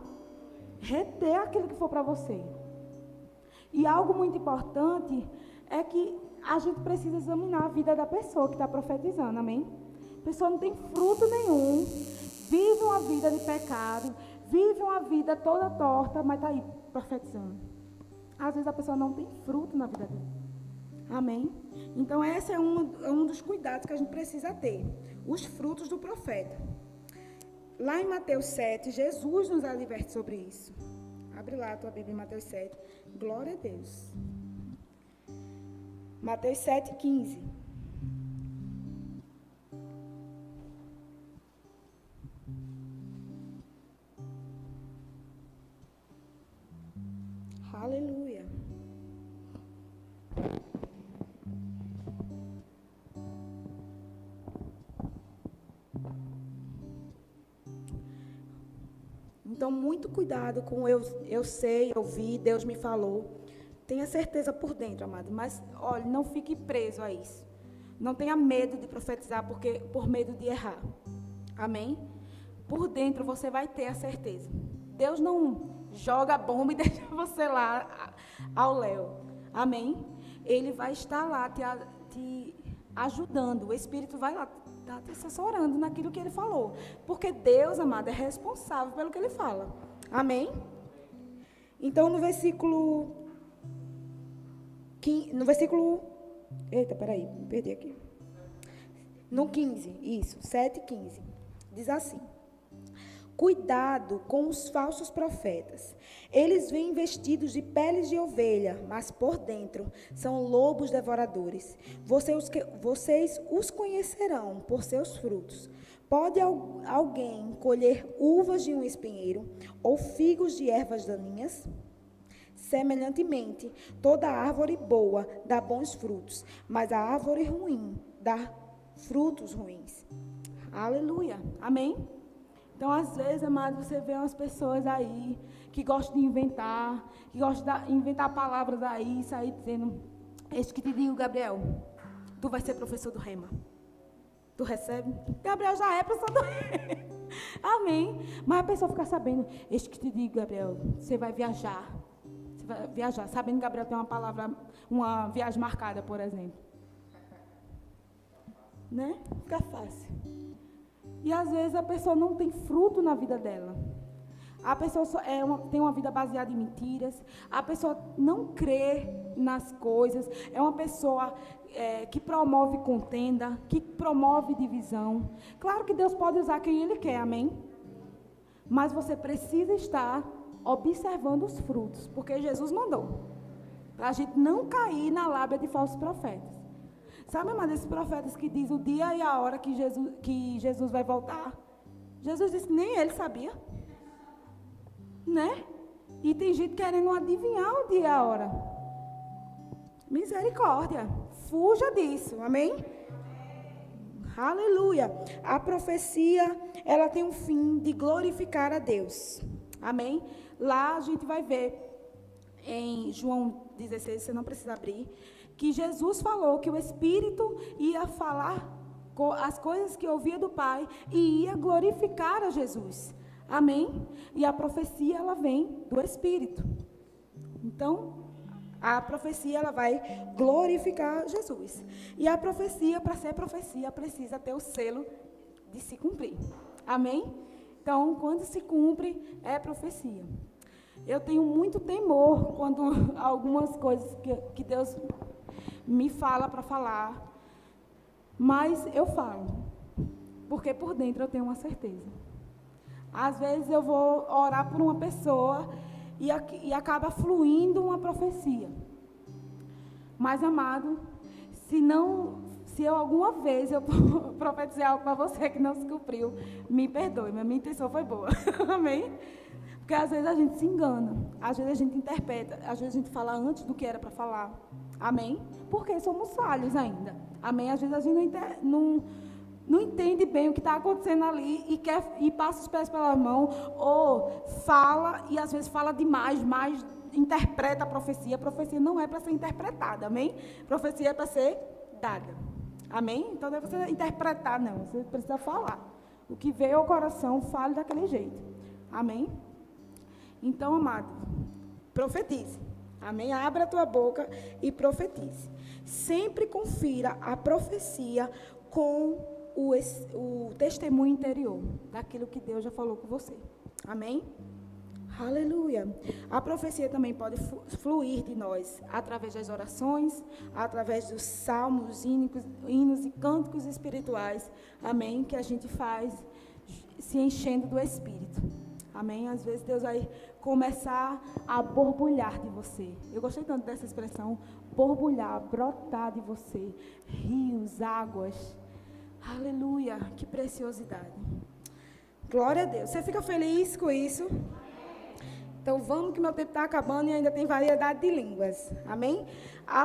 Reter aquilo que for para você. E algo muito importante é que a gente precisa examinar a vida da pessoa que está profetizando, amém? A pessoa não tem fruto nenhum, vive uma vida de pecado, vive uma vida toda torta, mas está aí profetizando. Às vezes a pessoa não tem fruto na vida dela, amém? Então esse é um dos cuidados que a gente precisa ter, os frutos do profeta. Lá em Mateus 7, Jesus nos adverte sobre isso. Abre lá a tua Bíblia em Mateus 7. Glória a Deus. Mateus 7, 15. Aleluia. Então, muito cuidado com eu sei, eu vi, Deus me falou. Tenha certeza por dentro, amado. Mas, olha, não fique preso a isso. Não tenha medo de profetizar por medo de errar. Amém? Por dentro você vai ter a certeza. Deus não joga a bomba e deixa você lá ao léu. Amém? Ele vai estar lá te ajudando. O Espírito vai lá está te assessorando naquilo que ele falou. Porque Deus, amado, é responsável pelo que ele fala. Amém? Então, no versículo No versículo... Eita, peraí, me perdi aqui. No 15, isso, 7:15. Diz assim: cuidado com os falsos profetas. Eles vêm vestidos de peles de ovelha, mas por dentro são lobos devoradores. Vocês os conhecerão por seus frutos. Pode alguém colher uvas de um espinheiro ou figos de ervas daninhas? Semelhantemente, toda árvore boa dá bons frutos, mas a árvore ruim dá frutos ruins. Aleluia. Amém? Então, às vezes, amado, você vê umas pessoas aí que gostam de inventar, que gostam de inventar palavras aí, sair dizendo: eis que te digo, Gabriel, tu vai ser professor do Rema. Tu recebe? Gabriel já é professor do Rema. Amém? Mas a pessoa fica sabendo: eis que te digo, Gabriel, você vai viajar. Você vai viajar. Sabendo que Gabriel tem uma palavra, uma viagem marcada, por exemplo. Né? Fica fácil. E às vezes a pessoa não tem fruto na vida dela. A pessoa tem uma vida baseada em mentiras. A pessoa não crê nas coisas. É uma pessoa que promove contenda, que promove divisão. Claro que Deus pode usar quem Ele quer, amém? Mas você precisa estar observando os frutos, porque Jesus mandou. Para a gente não cair na lábia de falsos profetas. Sabe, amado, esses profetas que dizem o dia e a hora que Jesus vai voltar? Jesus disse que nem ele sabia. Né? E tem gente querendo adivinhar o dia e a hora. Misericórdia. Fuja disso, amém? Aleluia. A profecia, ela tem um fim de glorificar a Deus. Amém? Lá a gente vai ver, em João 16, você não precisa abrir, que Jesus falou que o Espírito ia falar as coisas que ouvia do Pai e ia glorificar a Jesus. Amém? E a profecia, ela vem do Espírito. Então, a profecia, ela vai glorificar Jesus. E a profecia, para ser profecia, precisa ter o selo de se cumprir. Amém? Então, quando se cumpre, é profecia. Eu tenho muito temor quando algumas coisas que Deus me fala para falar, mas eu falo, porque por dentro eu tenho uma certeza. Às vezes eu vou orar por uma pessoa e acaba fluindo uma profecia. Mas, amado, se eu alguma vez eu profetizei algo para você que não se cumpriu, me perdoe, mas minha intenção foi boa. Amém? Porque às vezes a gente se engana, às vezes a gente interpreta, às vezes a gente fala antes do que era para falar. Amém? Porque somos falhos ainda. Amém? Às vezes a gente não entende bem o que está acontecendo ali e passa os pés pela mão, ou fala, e às vezes fala demais, mas interpreta a profecia. A profecia não é para ser interpretada, amém? A profecia é para ser dada, amém? Então não é para você interpretar, não, você precisa falar. O que veio ao coração, fale daquele jeito, amém? Então, amado, profetize, amém? Abra a tua boca e profetize. Sempre confira a profecia com o testemunho interior daquilo que Deus já falou com você. Amém? Aleluia. A profecia também pode fluir de nós através das orações, através dos salmos, hinos e cânticos espirituais. Amém? Que a gente faz se enchendo do Espírito. Amém? Às vezes Deus vai começar a borbulhar de você. Eu gostei tanto dessa expressão, borbulhar, brotar de você. Rios, águas. Aleluia, que preciosidade. Glória a Deus. Você fica feliz com isso? Então vamos, que meu tempo está acabando e ainda tem variedade de línguas. Amém? A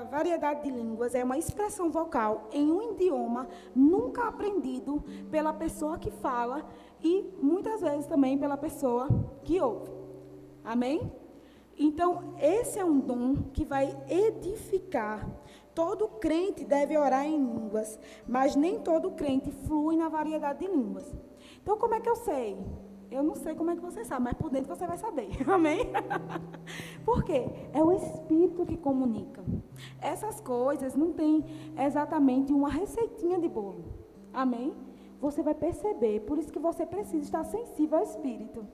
variedade de línguas é uma expressão vocal em um idioma nunca aprendido pela pessoa que fala e muitas vezes também pela pessoa que ouve. Amém? Então, esse é um dom que vai edificar. Todo crente deve orar em línguas, mas nem todo crente flui na variedade de línguas. Então, como é que eu sei? Eu não sei como é que você sabe, mas por dentro você vai saber. Amém? Por quê? É o Espírito que comunica. Essas coisas não tem exatamente uma receitinha de bolo. Amém? Você vai perceber. Por isso que você precisa estar sensível ao Espírito.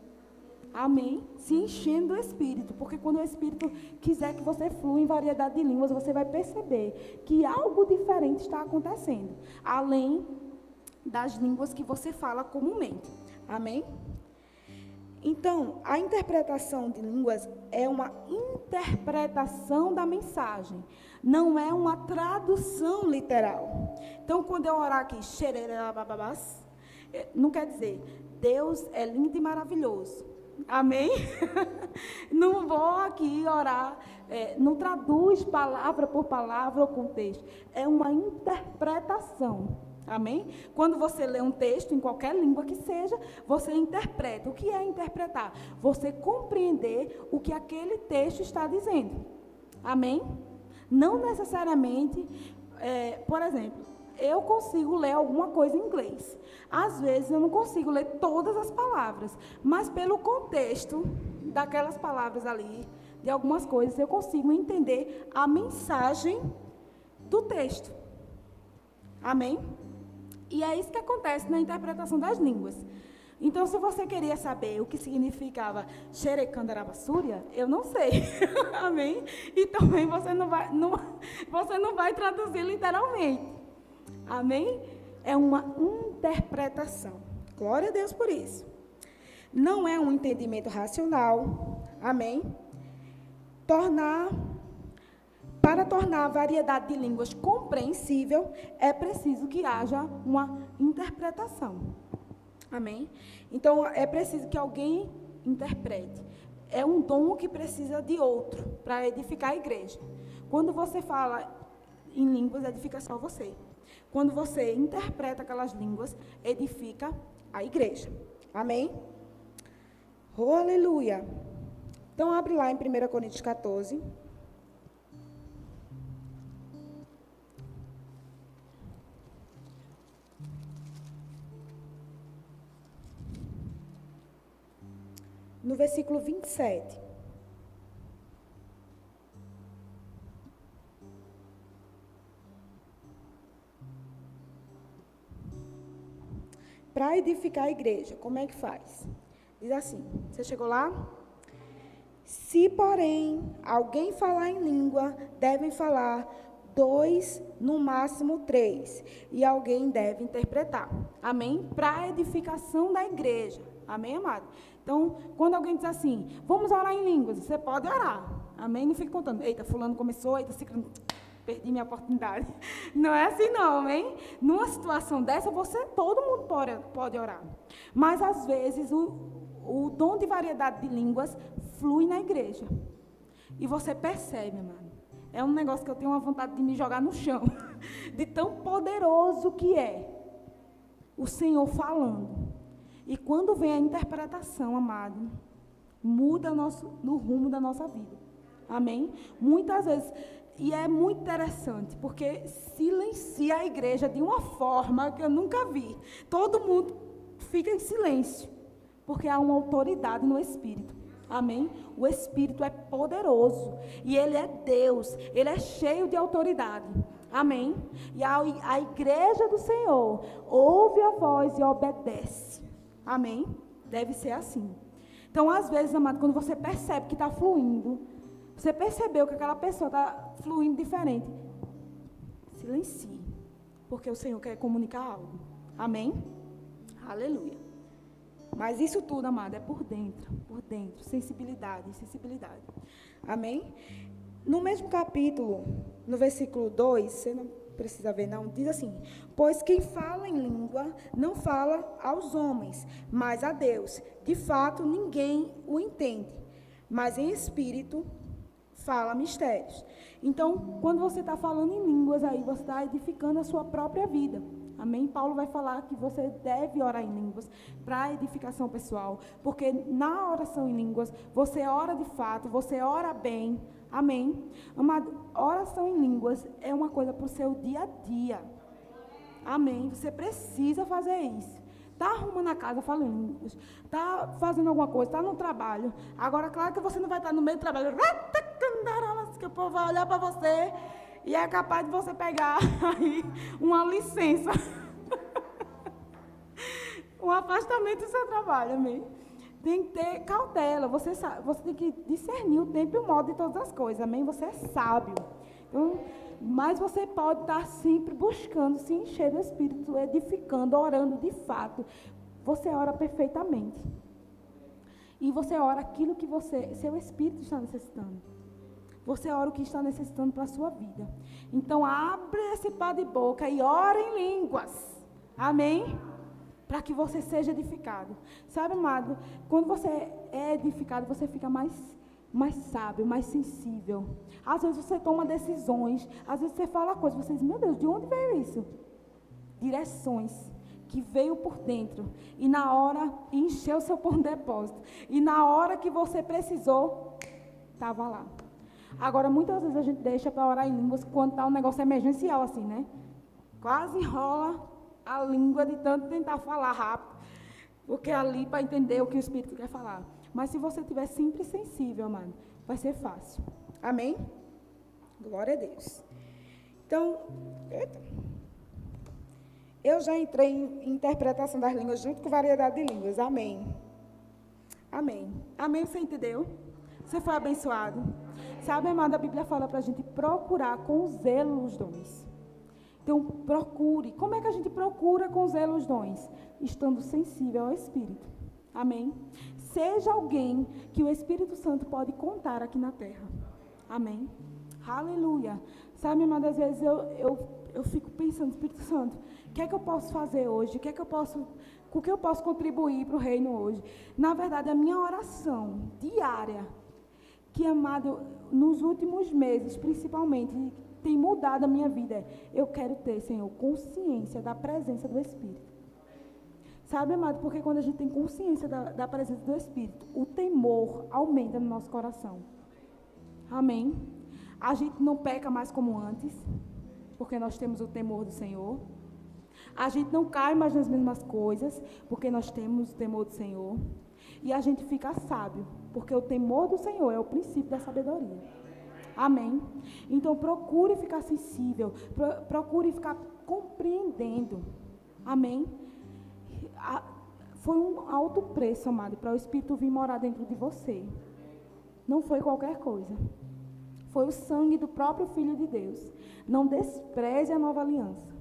Amém? Se enchendo do Espírito, porque quando o Espírito quiser que você flua em variedade de línguas, você vai perceber que algo diferente está acontecendo, além das línguas que você fala comumente. Amém? Então, a interpretação de línguas é uma interpretação da mensagem, não é uma tradução literal. Então, quando eu orar aqui, xererabababás, não quer dizer, Deus é lindo e maravilhoso. Amém? Não vou aqui orar, não traduz palavra por palavra ou contexto, é uma interpretação. Amém? Quando você lê um texto, em qualquer língua que seja, você interpreta. O que é interpretar? Você compreender o que aquele texto está dizendo. Amém? Não necessariamente, por exemplo, eu consigo ler alguma coisa em inglês. Às vezes eu não consigo ler todas as palavras, mas pelo contexto daquelas palavras ali, de algumas coisas, eu consigo entender a mensagem do texto. Amém? E é isso que acontece na interpretação das línguas. Então, se você queria saber o que significava Xerecandarabassúria, eu não sei. Amém? E também você não vai traduzir literalmente. Amém? É uma interpretação. Glória a Deus por isso. Não é um entendimento racional. Amém? Para tornar a variedade de línguas compreensível, é preciso que haja uma interpretação. Amém? Então, é preciso que alguém interprete. É um dom que precisa de outro para edificar a igreja. Quando você fala em línguas, edifica só você. Quando você interpreta aquelas línguas, edifica a igreja. Amém? Oh, aleluia! Então, abre lá em 1 Coríntios 14. No versículo 27. Para edificar a igreja, como é que faz? Diz assim, você chegou lá? Se, porém, alguém falar em língua, devem falar 2, no máximo 3, e alguém deve interpretar. Amém? Para a edificação da igreja. Amém, amado? Então, quando alguém diz assim, vamos orar em línguas, você pode orar. Amém? Não fique contando, eita, fulano começou, eita, ciclano, perdi minha oportunidade. Não é assim não, amém? Numa situação dessa, todo mundo pode orar. Mas, às vezes, o dom de variedade de línguas flui na igreja. E você percebe, amado. É um negócio que eu tenho uma vontade de me jogar no chão. De tão poderoso que é o Senhor falando. E quando vem a interpretação, amado, muda no rumo da nossa vida. Amém? Muitas vezes, e é muito interessante, porque silencia a igreja de uma forma que eu nunca vi. Todo mundo fica em silêncio, porque há uma autoridade no Espírito. Amém? O Espírito é poderoso, e Ele é Deus, Ele é cheio de autoridade. Amém? E a igreja do Senhor ouve a voz e obedece. Amém? Deve ser assim. Então, às vezes, amado, quando você percebe que está fluindo, você percebeu que aquela pessoa está fluindo diferente, silencie, porque o Senhor quer comunicar algo. Amém? Aleluia. Mas isso tudo, amado, é por dentro, sensibilidade. Amém? No mesmo capítulo, no versículo 2, você não precisa ver não, diz assim, pois quem fala em língua não fala aos homens, mas a Deus. De fato, ninguém o entende, mas em espírito fala mistérios. Então, quando você está falando em línguas aí, você está edificando a sua própria vida. Amém? Paulo vai falar que você deve orar em línguas para edificação pessoal, porque na oração em línguas, você ora de fato, você ora bem. Amém? Amado, oração em línguas é uma coisa para o seu dia a dia. Amém? Você precisa fazer isso. Está arrumando a casa, fala em línguas. Está fazendo alguma coisa, está no trabalho. Agora, claro que você não vai estar no meio do trabalho, que o povo vai olhar para você e é capaz de você pegar aí uma licença. Um afastamento do seu trabalho, amém? tem que ter cautela. Você tem que discernir o tempo e o modo de todas as coisas. Amém? Você é sábio. Então, mas você pode estar sempre buscando se encher do Espírito, edificando, orando de fato. Você ora perfeitamente. E você ora aquilo que seu Espírito está necessitando. Você ora o que está necessitando para a sua vida. Então, abre esse pá de boca e ora em línguas. Amém? Para que você seja edificado. Sabe, amado, quando você é edificado, você fica mais sábio, mais sensível. Às vezes você toma decisões, às vezes você fala coisas, você diz, meu Deus, de onde veio isso? Direções que veio por dentro, e na hora, encheu o seu ponto de depósito, e na hora que você precisou, estava lá. Agora, muitas vezes a gente deixa para orar em línguas quando está um negócio emergencial, assim, né? Quase enrola a língua de tanto tentar falar rápido, porque é ali para entender o que o Espírito quer falar. Mas se você estiver sempre sensível, amado, vai ser fácil. Amém? Glória a Deus. Então, eu já entrei em interpretação das línguas junto com variedade de línguas. Amém. Amém. Amém, você entendeu? Você foi abençoado. Sabe, amado, a Bíblia fala para a gente procurar com zelo os dons. Então, procure. Como é que a gente procura com zelo os dons? Estando sensível ao Espírito. Amém? Seja alguém que o Espírito Santo pode contar aqui na terra. Amém? Aleluia. Sabe, amado, às vezes eu fico pensando, Espírito Santo, o que é que eu posso fazer hoje? Com o que eu posso contribuir para o reino hoje? Na verdade, a minha oração diária, que, amado, nos últimos meses, principalmente, tem mudado a minha vida. Eu quero ter, Senhor, consciência da presença do Espírito. Sabe, amado, porque quando a gente tem consciência da presença do Espírito, o temor aumenta no nosso coração. Amém? A gente não peca mais como antes, porque nós temos o temor do Senhor. A gente não cai mais nas mesmas coisas, porque nós temos o temor do Senhor. E a gente fica sábio, porque o temor do Senhor é o princípio da sabedoria. Amém? Então, procure ficar sensível, procure ficar compreendendo. Amém? Foi um alto preço, amado, para o Espírito vir morar dentro de você. Não foi qualquer coisa. Foi o sangue do próprio Filho de Deus. Não despreze a nova aliança.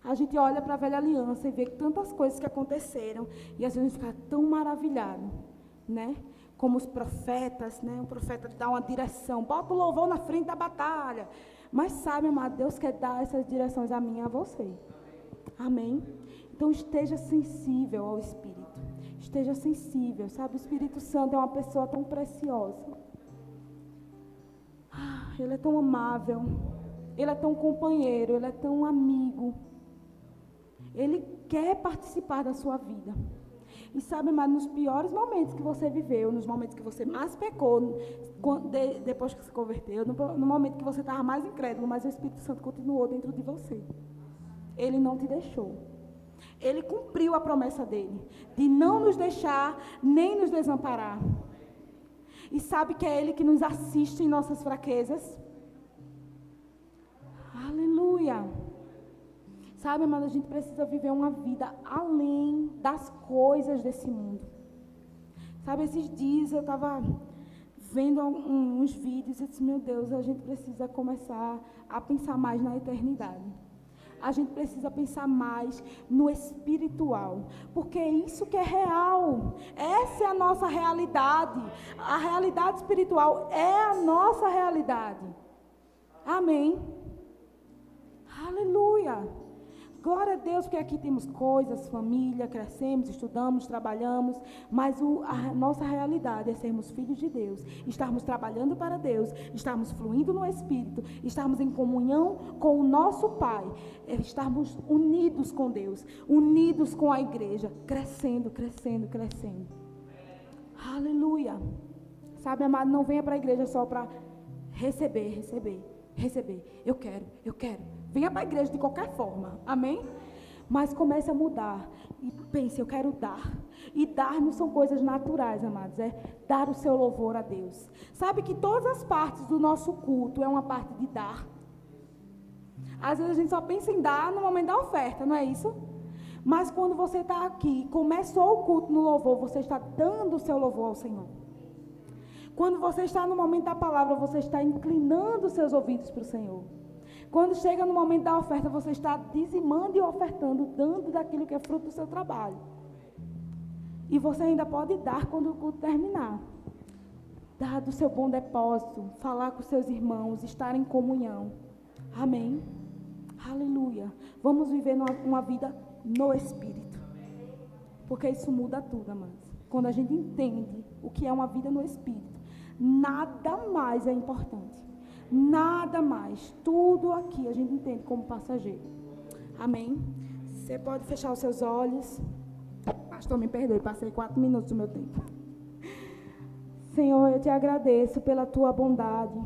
A gente olha para a velha aliança e vê tantas coisas que aconteceram, e às vezes fica tão maravilhado, né? Como os profetas, né? O profeta dá uma direção, bota o louvor na frente da batalha. Mas sabe, amado, Deus quer dar essas direções a mim e a você. Amém? Então esteja sensível ao Espírito. Esteja sensível, sabe? O Espírito Santo é uma pessoa tão preciosa. Ele é tão amável. Ele é tão companheiro, ele é tão amigo. Ele quer participar da sua vida. E sabe, mas nos piores momentos que você viveu, nos momentos que você mais pecou, depois que se converteu, no momento que você estava mais incrédulo, mas o Espírito Santo continuou dentro de você. Ele não te deixou. Ele cumpriu a promessa dele, de não nos deixar, nem nos desamparar. E sabe que é Ele que nos assiste em nossas fraquezas? Aleluia! Sabe, mas a gente precisa viver uma vida além das coisas desse mundo. Sabe, esses dias eu estava vendo uns vídeos e disse, meu Deus, a gente precisa começar a pensar mais na eternidade. A gente precisa pensar mais no espiritual, porque é isso que é real. Essa é a nossa realidade. A realidade espiritual é a nossa realidade. Amém. Aleluia. Glória a Deus, porque aqui temos coisas, família, crescemos, estudamos, trabalhamos, mas a nossa realidade é sermos filhos de Deus, estarmos trabalhando para Deus, estarmos fluindo no Espírito, estarmos em comunhão com o nosso Pai, estarmos unidos com Deus, unidos com a igreja, crescendo, crescendo, crescendo. Aleluia. Sabe, amado, não venha para a igreja só para receber. Eu quero. Venha para a igreja de qualquer forma, amém? Mas comece a mudar e pense, eu quero dar. E dar não são coisas naturais, amados, é dar o seu louvor a Deus. Sabe que todas as partes do nosso culto é uma parte de dar. Às vezes a gente só pensa em dar no momento da oferta, não é isso? Mas quando você está aqui, começou o culto no louvor, você está dando o seu louvor ao Senhor. Quando você está no momento da palavra, você está inclinando os seus ouvidos para o Senhor. Quando chega no momento da oferta, você está dizimando e ofertando, dando daquilo que é fruto do seu trabalho. E você ainda pode dar quando o culto terminar. Dar do seu bom depósito, falar com seus irmãos, estar em comunhão. Amém? Aleluia. Vamos viver uma vida no Espírito. Porque isso muda tudo, amados. Quando a gente entende o que é uma vida no Espírito, nada mais é importante. Nada mais. Tudo aqui a gente entende como passageiro. Amém? Você pode fechar os seus olhos. Pastor, me perdoe, passei 4 minutos do meu tempo. Senhor, eu te agradeço pela tua bondade.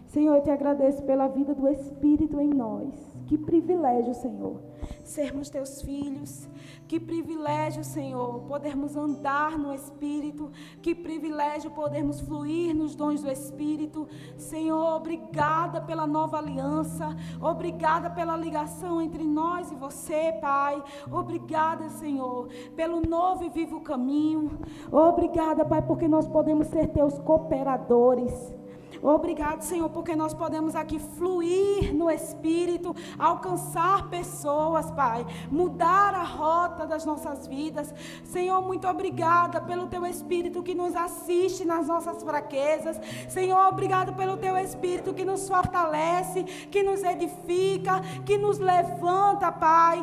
Senhor, eu te agradeço pela vida do Espírito em nós. Que privilégio, Senhor, sermos teus filhos. Que privilégio, Senhor, podermos andar no Espírito. Que privilégio podermos fluir nos dons do Espírito. Senhor, obrigada pela nova aliança. Obrigada pela ligação entre nós e você, Pai. Obrigada, Senhor, pelo novo e vivo caminho. Obrigada, Pai, porque nós podemos ser teus cooperadores. Obrigado, Senhor, porque nós podemos aqui fluir no Espírito, alcançar pessoas, Pai, mudar a rota das nossas vidas. Senhor, muito obrigada pelo Teu Espírito que nos assiste nas nossas fraquezas. Senhor, obrigado pelo Teu Espírito que nos fortalece, que nos edifica, que nos levanta, Pai.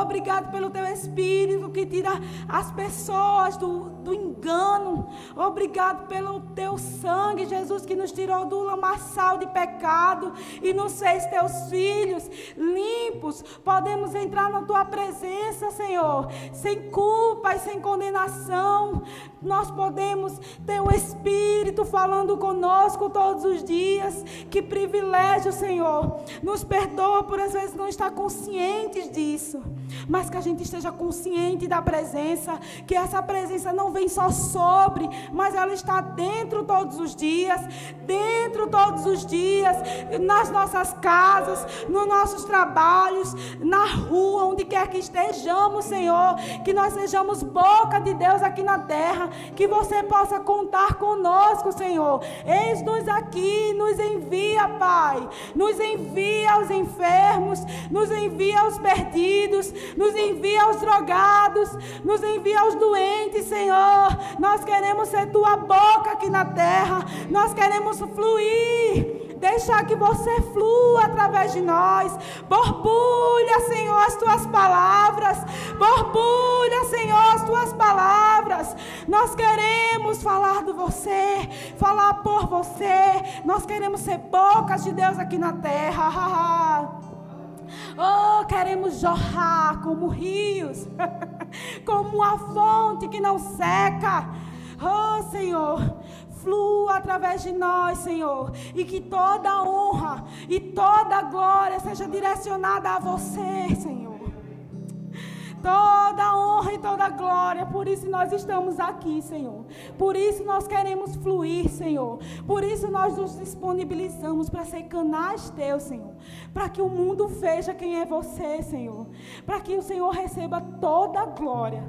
Obrigado pelo Teu Espírito que tira as pessoas do engano. Obrigado pelo Teu sangue, Jesus, que nos tirou do lamaçal de pecado e nos fez teus filhos limpos. Podemos entrar na tua presença, Senhor, sem culpa e sem condenação. Nós podemos ter o Espírito falando conosco todos os dias. Que privilégio, Senhor. Nos perdoa por às vezes não estar conscientes disso, mas que a gente esteja consciente da presença, que essa presença não vem só sobre, mas ela está dentro todos os dias, nas nossas casas, nos nossos trabalhos, na rua, onde quer que estejamos, Senhor, que nós sejamos boca de Deus aqui na terra, que você possa contar conosco, Senhor. Eis-nos aqui, nos envia, Pai, nos envia aos enfermos, nos envia aos perdidos, nos envia aos drogados, nos envia aos doentes, Senhor. Nós queremos ser tua boca aqui na terra, nós queremos fluir, deixar que você flua através de nós. Borbulha, Senhor, as tuas palavras, borbulha, Senhor, as tuas palavras. Nós queremos falar de você, falar por você, nós queremos ser bocas de Deus aqui na terra. Oh, queremos jorrar como rios, como uma fonte que não seca. Oh, Senhor, flua através de nós, Senhor, e que toda honra e toda glória seja direcionada a você, Senhor. Toda honra e toda glória, por isso nós estamos aqui, Senhor. Por isso nós queremos fluir, Senhor. Por isso nós nos disponibilizamos para ser canais teus, Senhor. Para que o mundo veja quem é você, Senhor. Para que o Senhor receba toda a glória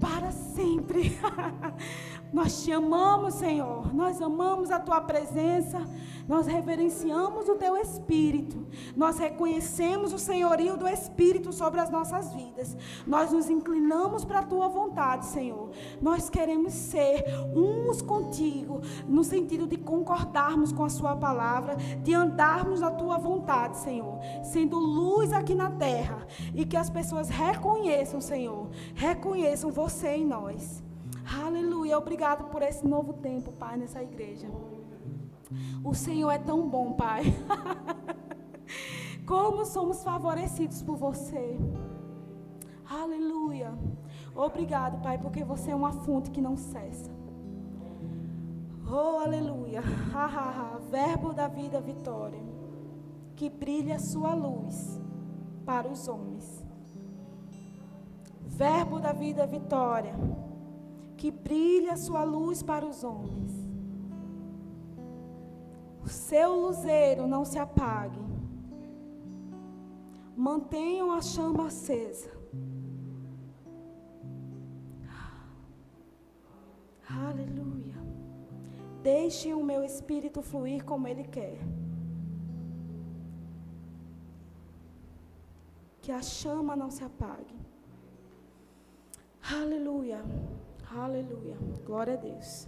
para sempre. Nós te amamos, Senhor. Nós amamos a tua presença. Nós reverenciamos o teu Espírito. Nós reconhecemos o senhorio do Espírito sobre as nossas vidas. Nós nos inclinamos para a tua vontade, Senhor. Nós queremos ser uns contigo, no sentido de concordarmos com a sua palavra, de andarmos na tua vontade, Senhor, sendo luz aqui na terra, e que as pessoas reconheçam, Senhor, reconheçam você em nós. Aleluia, obrigado por esse novo tempo, Pai, nessa igreja. O Senhor é tão bom, Pai. Como somos favorecidos por você. Aleluia. Obrigado, Pai, porque você é uma fonte que não cessa. Oh, aleluia. Verbo da vida, vitória. Que brilhe a sua luz para os homens. Verbo da vida, vitória. Que brilhe a sua luz para os homens. O seu luzeiro não se apague. Mantenham a chama acesa. Aleluia. Deixe o meu espírito fluir como Ele quer. Que a chama não se apague. Aleluia. Aleluia. Glória a Deus.